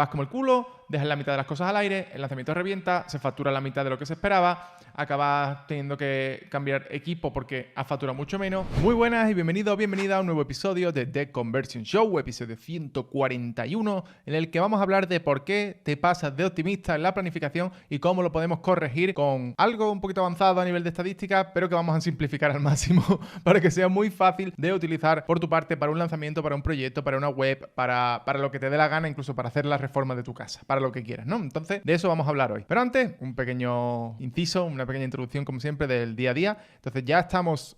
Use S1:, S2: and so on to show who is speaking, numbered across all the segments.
S1: Vas como el culo, dejas la mitad de las cosas al aire, el lanzamiento revienta, se factura la mitad de lo que se esperaba, acabas teniendo que cambiar equipo porque has facturado mucho menos. Muy buenas y bienvenido o bienvenida a un nuevo episodio de The Conversion Show, episodio 141, en el que vamos a hablar de por qué te pasas de optimista en la planificación y cómo lo podemos corregir con algo un poquito avanzado a nivel de estadística, pero que vamos a simplificar al máximo para que sea muy fácil de utilizar por tu parte para un lanzamiento, para un proyecto, para una web, para lo que te dé la gana, incluso para hacer la reforma de tu casa, para lo que quieras, ¿no? Entonces, de eso vamos a hablar hoy. Pero antes, un pequeño inciso, una pequeña introducción, como siempre, del día a día. Entonces, ya estamos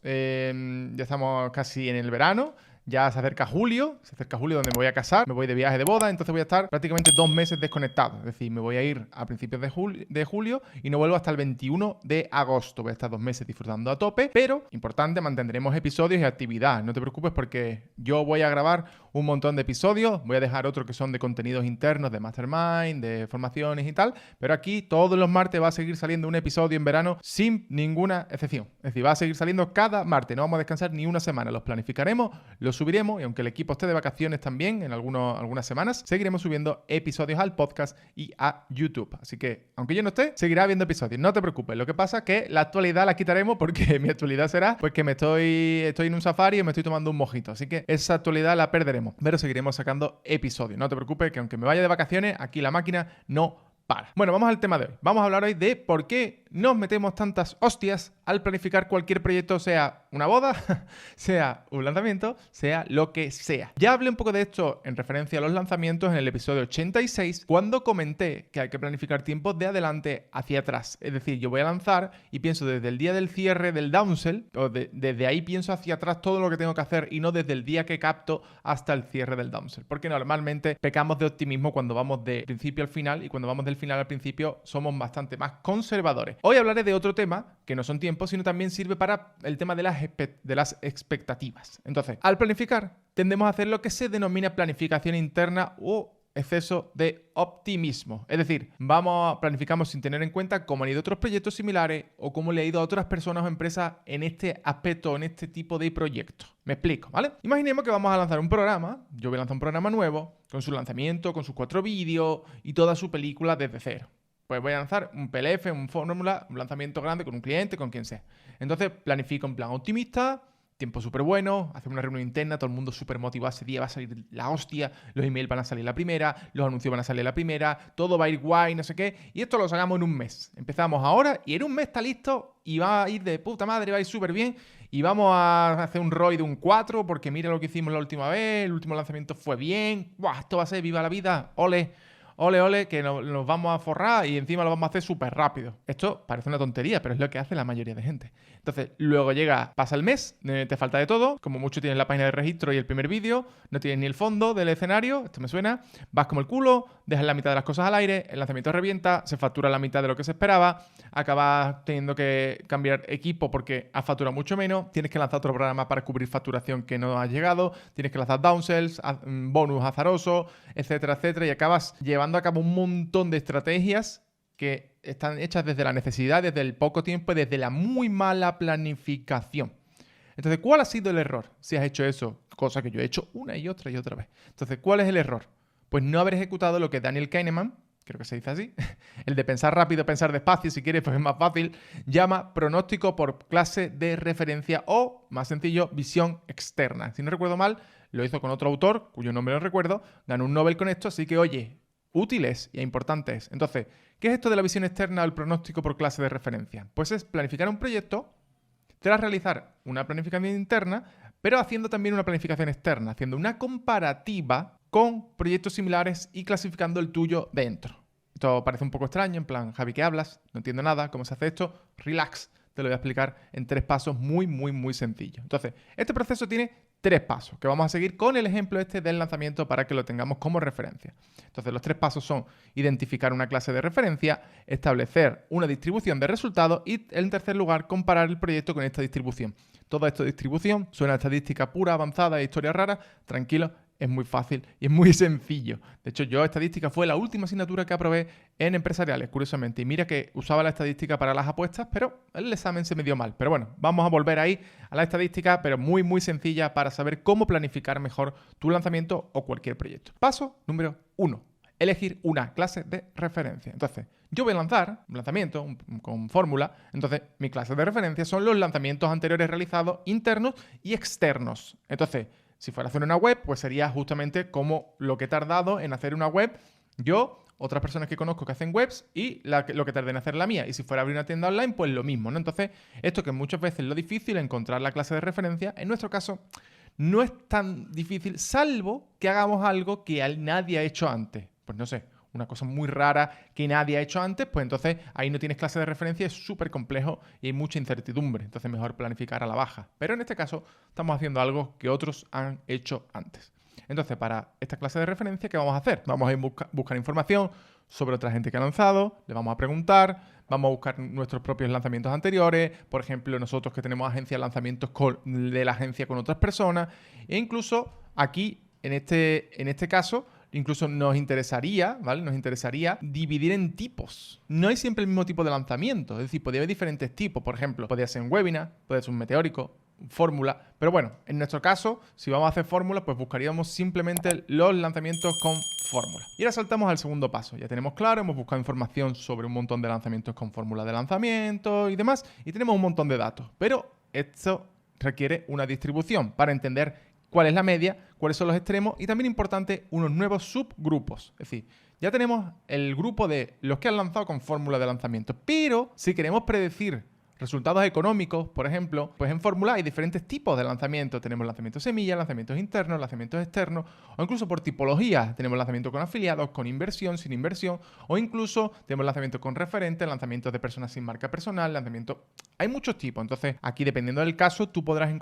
S1: casi en el verano. Ya se acerca julio donde me voy a casar, me voy de viaje de boda, entonces voy a estar prácticamente 2 meses desconectado. Es decir, me voy a ir a principios de julio y no vuelvo hasta el 21 de agosto. Voy a estar 2 meses disfrutando a tope, pero, importante, mantendremos episodios y actividad. No te preocupes porque yo voy a grabar un montón de episodios, voy a dejar otros que son de contenidos internos, de Mastermind, de formaciones y tal, pero aquí todos los martes va a seguir saliendo un episodio en verano sin ninguna excepción. Es decir, va a seguir saliendo cada martes, no vamos a descansar ni una semana, los planificaremos, los subiremos y aunque el equipo esté de vacaciones también en algunas semanas, seguiremos subiendo episodios al podcast y a YouTube. Así que, aunque yo no esté, seguirá habiendo episodios. No te preocupes. Lo que pasa es que la actualidad la quitaremos porque mi actualidad será pues que estoy en un safari y me estoy tomando un mojito. Así que esa actualidad la perderemos. Pero seguiremos sacando episodios. No te preocupes que aunque me vaya de vacaciones, aquí la máquina no para. Bueno, vamos al tema de hoy. Vamos a hablar hoy de por qué nos metemos tantas hostias al planificar cualquier proyecto, sea una boda, sea un lanzamiento, sea lo que sea. Ya hablé un poco de esto en referencia a los lanzamientos en el episodio 86, cuando comenté que hay que planificar tiempos de adelante hacia atrás. Es decir, yo voy a lanzar y pienso desde el día del cierre del downsell, o desde ahí pienso hacia atrás todo lo que tengo que hacer y no desde el día que capto hasta el cierre del downsell. Porque normalmente pecamos de optimismo cuando vamos de principio al final y cuando vamos del final al principio somos bastante más conservadores. Hoy hablaré de otro tema, que no son tiempos, sino también sirve para el tema de las expectativas. Entonces, al planificar, tendemos a hacer lo que se denomina planificación interna o exceso de optimismo. Es decir, planificamos sin tener en cuenta cómo han ido otros proyectos similares o cómo le ha ido a otras personas o empresas en este aspecto, en este tipo de proyectos. Me explico, ¿vale? Imaginemos que vamos a lanzar un programa, yo voy a lanzar un programa nuevo, con su lanzamiento, con sus 4 vídeos y toda su película desde cero. Pues voy a lanzar un PLF, un fórmula, un lanzamiento grande con un cliente, con quien sea. Entonces planifico en plan optimista, tiempo súper bueno, hacemos una reunión interna, todo el mundo súper motivado ese día, va a salir la hostia, los emails van a salir la primera, los anuncios van a salir la primera, todo va a ir guay, no sé qué, y esto lo sacamos en un mes. Empezamos ahora y en un mes está listo y va a ir de puta madre, va a ir súper bien y vamos a hacer un ROI de un 4 porque mira lo que hicimos la última vez, el último lanzamiento fue bien, ¡buah! Esto va a ser viva la vida, ole. Ole, que nos vamos a forrar y encima lo vamos a hacer súper rápido. Esto parece una tontería, pero es lo que hace la mayoría de gente. Entonces, luego pasa el mes, te falta de todo, como mucho tienes la página de registro y el primer vídeo, no tienes ni el fondo del escenario, esto me suena, vas como el culo, dejas la mitad de las cosas al aire, el lanzamiento revienta, se factura la mitad de lo que se esperaba, acabas teniendo que cambiar equipo porque has facturado mucho menos, tienes que lanzar otro programa para cubrir facturación que no has llegado, tienes que lanzar downsells, bonus azaroso, etcétera, etcétera, y acabas llevando a cabo un montón de estrategias que están hechas desde la necesidad, desde el poco tiempo y desde la muy mala planificación. Entonces, ¿cuál ha sido el error si has hecho eso? Cosa que yo he hecho una y otra vez. Entonces, ¿cuál es el error? Pues no haber ejecutado lo que Daniel Kahneman, creo que se dice así, el de pensar rápido, pensar despacio, si quieres, pues es más fácil, llama pronóstico por clase de referencia o, más sencillo, visión externa. Si no recuerdo mal, lo hizo con otro autor, cuyo nombre no recuerdo, ganó un Nobel con esto, así que, oye, útiles y importantes. Entonces, ¿qué es esto de la visión externa o el pronóstico por clase de referencia? Pues es planificar un proyecto tras realizar una planificación interna, pero haciendo también una planificación externa, haciendo una comparativa con proyectos similares y clasificando el tuyo dentro. Esto parece un poco extraño, en plan, Javi, ¿qué hablas? No entiendo nada, ¿cómo se hace esto? Relax, te lo voy a explicar en 3 pasos muy sencillos. Entonces, este proceso tiene 3 pasos que vamos a seguir con el ejemplo del lanzamiento para que lo tengamos como referencia. Entonces, los 3 pasos son identificar una clase de referencia, establecer una distribución de resultados y, en tercer lugar, comparar el proyecto con esta distribución. Todo esto de distribución suena a estadística pura, avanzada e historia rara. Tranquilo, es muy fácil y es muy sencillo. De hecho, estadística fue la última asignatura que aprobé en empresariales, curiosamente. Y mira que usaba la estadística para las apuestas, pero el examen se me dio mal. Pero bueno, vamos a volver ahí a la estadística, pero muy sencilla para saber cómo planificar mejor tu lanzamiento o cualquier proyecto. Paso número 1. elegir una clase de referencia. Entonces, yo voy a lanzar un lanzamiento con fórmula. Entonces, mi clase de referencia son los lanzamientos anteriores realizados internos y externos. Entonces, si fuera a hacer una web, pues sería justamente como lo que he tardado en hacer una web yo, otras personas que conozco que hacen webs y lo que tardé en hacer la mía. Y si fuera a abrir una tienda online, pues lo mismo, ¿no? Entonces, esto que muchas veces es lo difícil, encontrar la clase de referencia, en nuestro caso no es tan difícil, salvo que hagamos algo que nadie ha hecho antes. Pues no sé, una cosa muy rara que nadie ha hecho antes, pues entonces ahí no tienes clase de referencia, es súper complejo y hay mucha incertidumbre. Entonces mejor planificar a la baja. Pero en este caso estamos haciendo algo que otros han hecho antes. Entonces, para esta clase de referencia, ¿qué vamos a hacer? Vamos a buscar información sobre otra gente que ha lanzado, le vamos a preguntar, vamos a buscar nuestros propios lanzamientos anteriores, por ejemplo, nosotros que tenemos agencia de lanzamientos de la agencia con otras personas, e incluso aquí, en este caso, incluso nos interesaría, ¿vale? Nos interesaría dividir en tipos. No hay siempre el mismo tipo de lanzamiento, es decir, podría haber diferentes tipos. Por ejemplo, podría ser un webinar, puede ser un meteórico, fórmula. Pero bueno, en nuestro caso, si vamos a hacer fórmula, pues buscaríamos simplemente los lanzamientos con fórmula. Y ahora saltamos al segundo paso. Ya tenemos claro, hemos buscado información sobre un montón de lanzamientos con fórmula de lanzamiento y demás, y tenemos un montón de datos. Pero esto requiere una distribución para entender cuál es la media, cuáles son los extremos y también importante, unos nuevos subgrupos. Es decir, ya tenemos el grupo de los que han lanzado con fórmula de lanzamiento, pero si queremos predecir resultados económicos, por ejemplo, pues en fórmula hay diferentes tipos de lanzamientos. Tenemos lanzamientos semillas, lanzamientos internos, lanzamientos externos, o incluso por tipologías. Tenemos lanzamientos con afiliados, con inversión, sin inversión, o incluso tenemos lanzamientos con referentes, lanzamientos de personas sin marca personal, lanzamientos... Hay muchos tipos. Entonces, aquí, dependiendo del caso, tú podrás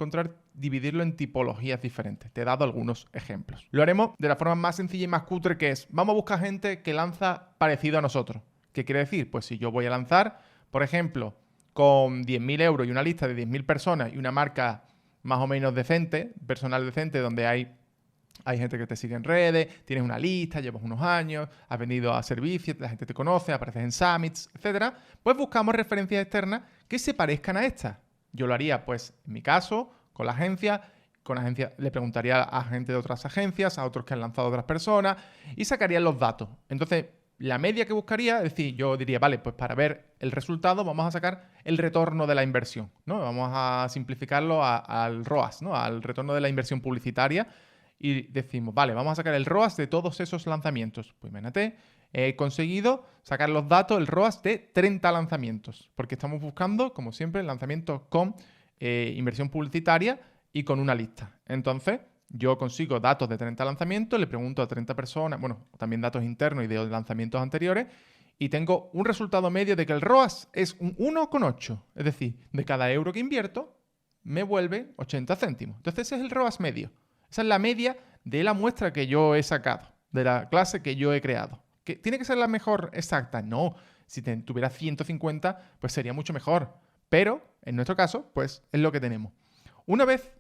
S1: dividirlo en tipologías diferentes. Te he dado algunos ejemplos. Lo haremos de la forma más sencilla y más cutre, que es, vamos a buscar gente que lanza parecido a nosotros. ¿Qué quiere decir? Pues si yo voy a lanzar, por ejemplo, con 10.000 euros y una lista de 10.000 personas y una marca más o menos decente, personal decente, donde hay gente que te sigue en redes, tienes una lista, llevas unos años, has venido a servicios, la gente te conoce, apareces en summits, etcétera, pues buscamos referencias externas que se parezcan a estas. Yo lo haría, pues, en mi caso, con la agencia, le preguntaría a gente de otras agencias, a otros que han lanzado otras personas y sacaría los datos. Entonces, la media que buscaría, es decir, yo diría, vale, pues para ver el resultado vamos a sacar el retorno de la inversión, ¿no? Vamos a simplificarlo al ROAS, ¿no? Al retorno de la inversión publicitaria y decimos, vale, vamos a sacar el ROAS de todos esos lanzamientos. Pues imagínate, he conseguido sacar los datos, el ROAS de 30 lanzamientos, porque estamos buscando, como siempre, lanzamientos con inversión publicitaria y con una lista. Entonces, yo consigo datos de 30 lanzamientos, le pregunto a 30 personas, bueno, también datos internos y de lanzamientos anteriores, y tengo un resultado medio de que el ROAS es un 1,8. Es decir, de cada euro que invierto, me vuelve 80 céntimos. Entonces ese es el ROAS medio. Esa es la media de la muestra que yo he sacado, de la clase que yo he creado. ¿Que tiene que ser la mejor exacta? No. Si tuviera 150, pues sería mucho mejor. Pero, en nuestro caso, pues es lo que tenemos. Una vez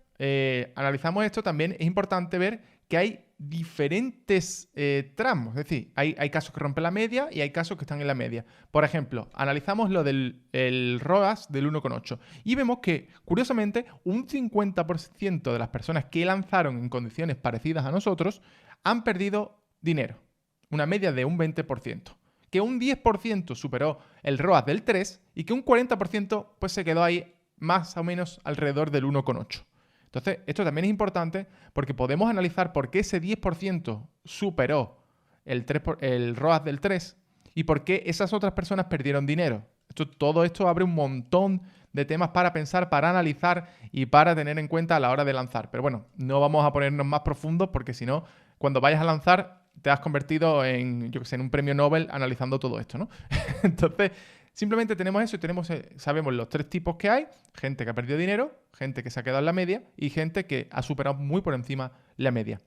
S1: analizamos esto, también es importante ver que hay diferentes tramos. Es decir, hay casos que rompen la media y hay casos que están en la media. Por ejemplo, analizamos lo del ROAS del 1,8 y vemos que, curiosamente, un 50% de las personas que lanzaron en condiciones parecidas a nosotros han perdido dinero. Una media de un 20%. Que un 10% superó el ROAS del 3 y que un 40% pues, se quedó ahí más o menos alrededor del 1,8. Entonces, esto también es importante porque podemos analizar por qué ese 10% superó el ROAS del 3 y por qué esas otras personas perdieron dinero. Todo esto abre un montón de temas para pensar, para analizar y para tener en cuenta a la hora de lanzar. Pero bueno, no vamos a ponernos más profundos porque si no, cuando vayas a lanzar te has convertido en, yo que sé, en un premio Nobel analizando todo esto, ¿no? Entonces, simplemente tenemos eso y sabemos los tres tipos que hay: gente que ha perdido dinero, gente que se ha quedado en la media y gente que ha superado muy por encima la media.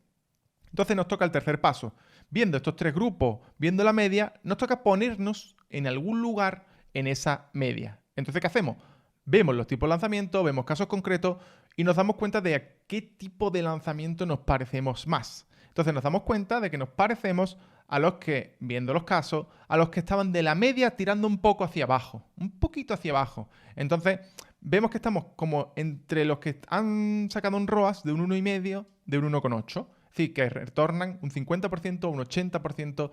S1: Entonces nos toca el tercer paso. Viendo estos tres grupos, viendo la media, nos toca ponernos en algún lugar en esa media. Entonces, ¿qué hacemos? Vemos los tipos de lanzamiento, vemos casos concretos y nos damos cuenta de a qué tipo de lanzamiento nos parecemos más. Entonces nos damos cuenta de que nos parecemos a los que, viendo los casos, a los que estaban de la media tirando un poco hacia abajo, un poquito hacia abajo. Entonces vemos que estamos como entre los que han sacado un ROAS de un 1,5, de un 1,8. Es decir, que retornan un 50% o un 80%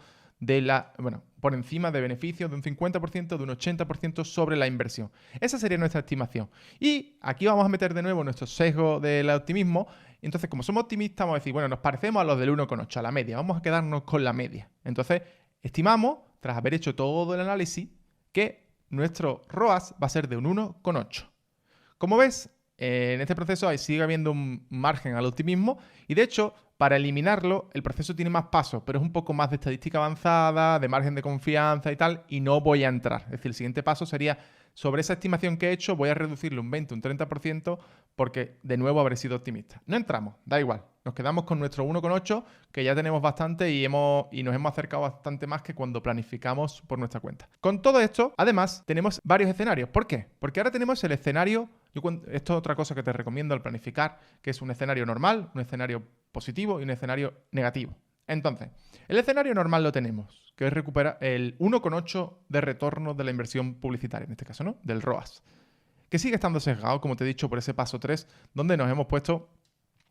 S1: por encima de beneficios de un 50%, de un 80% sobre la inversión. Esa sería nuestra estimación. Y aquí vamos a meter de nuevo nuestro sesgo del optimismo. Entonces, como somos optimistas, vamos a decir, bueno, nos parecemos a los del 1,8, a la media. Vamos a quedarnos con la media. Entonces, estimamos, tras haber hecho todo el análisis, que nuestro ROAS va a ser de un 1,8. Como ves, en este proceso sigue habiendo un margen al optimismo y de hecho, para eliminarlo, el proceso tiene más pasos, pero es un poco más de estadística avanzada, de margen de confianza y tal, y no voy a entrar. Es decir, el siguiente paso sería, sobre esa estimación que he hecho, voy a reducirle un 20, un 30%, porque de nuevo habré sido optimista. No entramos, da igual. Nos quedamos con nuestro 1,8, que ya tenemos bastante y nos hemos acercado bastante más que cuando planificamos por nuestra cuenta. Con todo esto, además, tenemos varios escenarios. ¿Por qué? Porque ahora tenemos el escenario, esto es otra cosa que te recomiendo al planificar, que es un escenario normal, un escenario positivo y un escenario negativo. Entonces, el escenario normal lo tenemos, que es recuperar el 1,8 de retorno de la inversión publicitaria, en este caso, ¿no? Del ROAS. Que sigue estando sesgado, como te he dicho, por ese paso 3, donde nos hemos puesto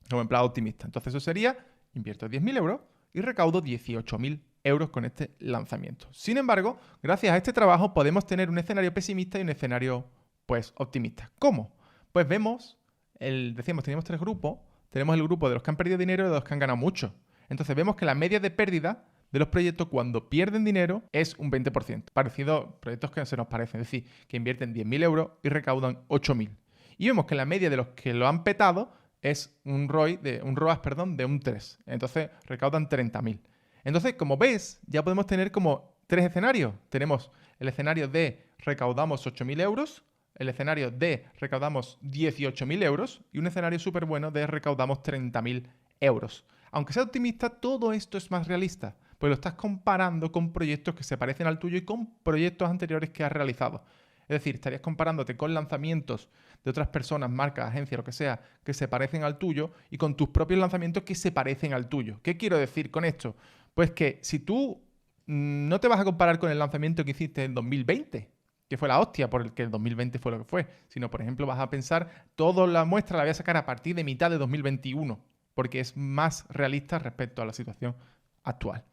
S1: como empleado optimista. Entonces eso sería, invierto 10.000 euros y recaudo 18.000 euros con este lanzamiento. Sin embargo, gracias a este trabajo podemos tener un escenario pesimista y un escenario, pues, optimista. ¿Cómo? Pues vemos, decíamos, teníamos 3 grupos. Tenemos el grupo de los que han perdido dinero y de los que han ganado mucho. Entonces vemos que la media de pérdida de los proyectos cuando pierden dinero es un 20%. Parecido a proyectos que se nos parecen, es decir, que invierten 10.000 euros y recaudan 8.000. Y vemos que la media de los que lo han petado es un ROAS de un 3. Entonces recaudan 30.000. Entonces, como ves, ya podemos tener como 3 escenarios. Tenemos el escenario de recaudamos 8.000 euros, el escenario de recaudamos 18.000 euros y un escenario súper bueno de recaudamos 30.000 euros. Aunque sea optimista, todo esto es más realista, pues lo estás comparando con proyectos que se parecen al tuyo y con proyectos anteriores que has realizado. Es decir, estarías comparándote con lanzamientos de otras personas, marcas, agencias, lo que sea, que se parecen al tuyo y con tus propios lanzamientos que se parecen al tuyo. ¿Qué quiero decir con esto? Pues que si tú no te vas a comparar con el lanzamiento que hiciste en 2020, que fue la hostia por el que el 2020 fue lo que fue, sino, por ejemplo, vas a pensar, toda la muestra la voy a sacar a partir de mitad de 2021, porque es más realista respecto a la situación actual.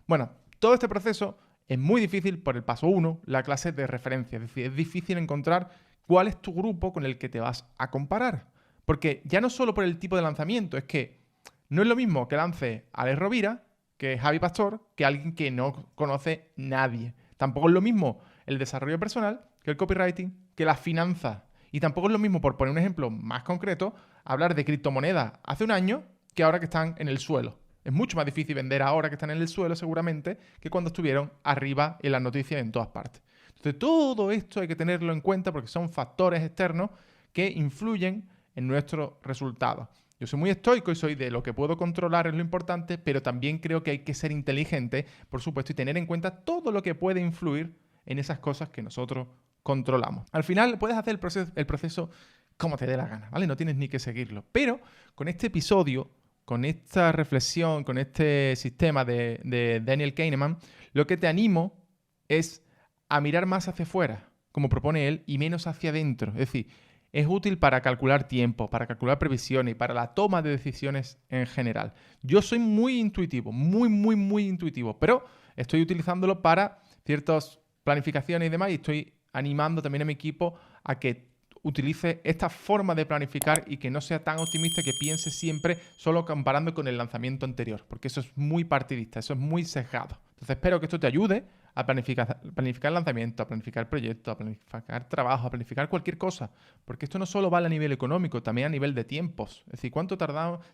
S1: Bueno, todo este proceso es muy difícil por el paso 1, la clase de referencia. Es decir, es difícil encontrar cuál es tu grupo con el que te vas a comparar. Porque ya no solo por el tipo de lanzamiento, es que no es lo mismo que lance Alex Rovira, que Javi Pastor, que alguien que no conoce nadie. Tampoco es lo mismo el desarrollo personal que el copywriting, que las finanzas. Y tampoco es lo mismo, por poner un ejemplo más concreto, hablar de criptomonedas hace un año que ahora que están en el suelo. Es mucho más difícil vender ahora que están en el suelo, seguramente, que cuando estuvieron arriba en las noticias en todas partes. Entonces, todo esto hay que tenerlo en cuenta porque son factores externos que influyen en nuestros resultados. Yo soy muy estoico y soy de lo que puedo controlar es lo importante, pero también creo que hay que ser inteligente, por supuesto, y tener en cuenta todo lo que puede influir en esas cosas que nosotros controlamos. Al final, puedes hacer el proceso como te dé la gana, ¿vale? No tienes ni que seguirlo. Pero con este episodio, con esta reflexión, con este sistema de Daniel Kahneman, lo que te animo es a mirar más hacia afuera, como propone él, y menos hacia adentro. Es decir, es útil para calcular tiempo, para calcular previsiones y para la toma de decisiones en general. Yo soy muy intuitivo, muy intuitivo, pero estoy utilizándolo para ciertas planificaciones y demás y estoy animando también a mi equipo a que utilice esta forma de planificar y que no sea tan optimista, que piense siempre solo comparando con el lanzamiento anterior, porque eso es muy partidista, eso es muy sesgado. Entonces espero que esto te ayude a planificar el lanzamiento, a planificar proyectos, a planificar trabajo, a planificar cualquier cosa, porque esto no solo vale a nivel económico, también a nivel de tiempos. Es decir, ¿cuánto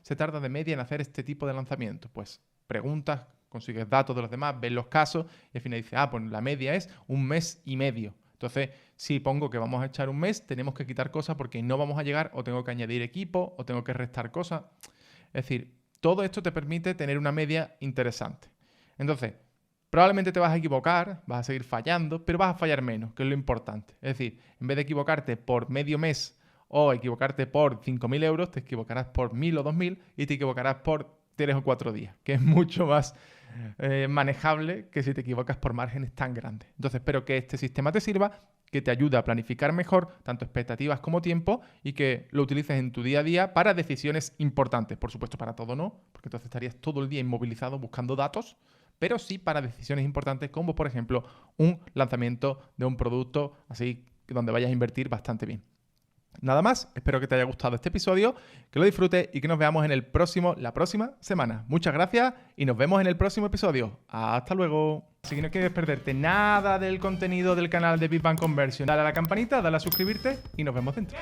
S1: se tarda de media en hacer este tipo de lanzamiento? Pues preguntas, consigues datos de los demás, ves los casos y al final dices, pues la media es 1 mes y medio. Entonces, si pongo que vamos a echar 1 mes, tenemos que quitar cosas porque no vamos a llegar, o tengo que añadir equipo, o tengo que restar cosas. Es decir, todo esto te permite tener una media interesante. Entonces, probablemente te vas a equivocar, vas a seguir fallando, pero vas a fallar menos, que es lo importante. Es decir, en vez de equivocarte por medio mes o equivocarte por 5.000 euros, te equivocarás por 1.000 o 2.000 y te equivocarás por 3 o 4 días, que es mucho más manejable que si te equivocas por márgenes tan grandes. Entonces espero que este sistema te sirva, que te ayude a planificar mejor tanto expectativas como tiempo y que lo utilices en tu día a día para decisiones importantes. Por supuesto, para todo no, porque entonces estarías todo el día inmovilizado buscando datos, pero sí para decisiones importantes como por ejemplo un lanzamiento de un producto así donde vayas a invertir bastante bien. Nada más, espero que te haya gustado este episodio, que lo disfrutes y que nos veamos en la próxima semana. Muchas gracias y nos vemos en el próximo episodio. Hasta luego. Si no quieres perderte nada del contenido del canal de Big Bang Conversion, dale a la campanita, dale a suscribirte y nos vemos dentro.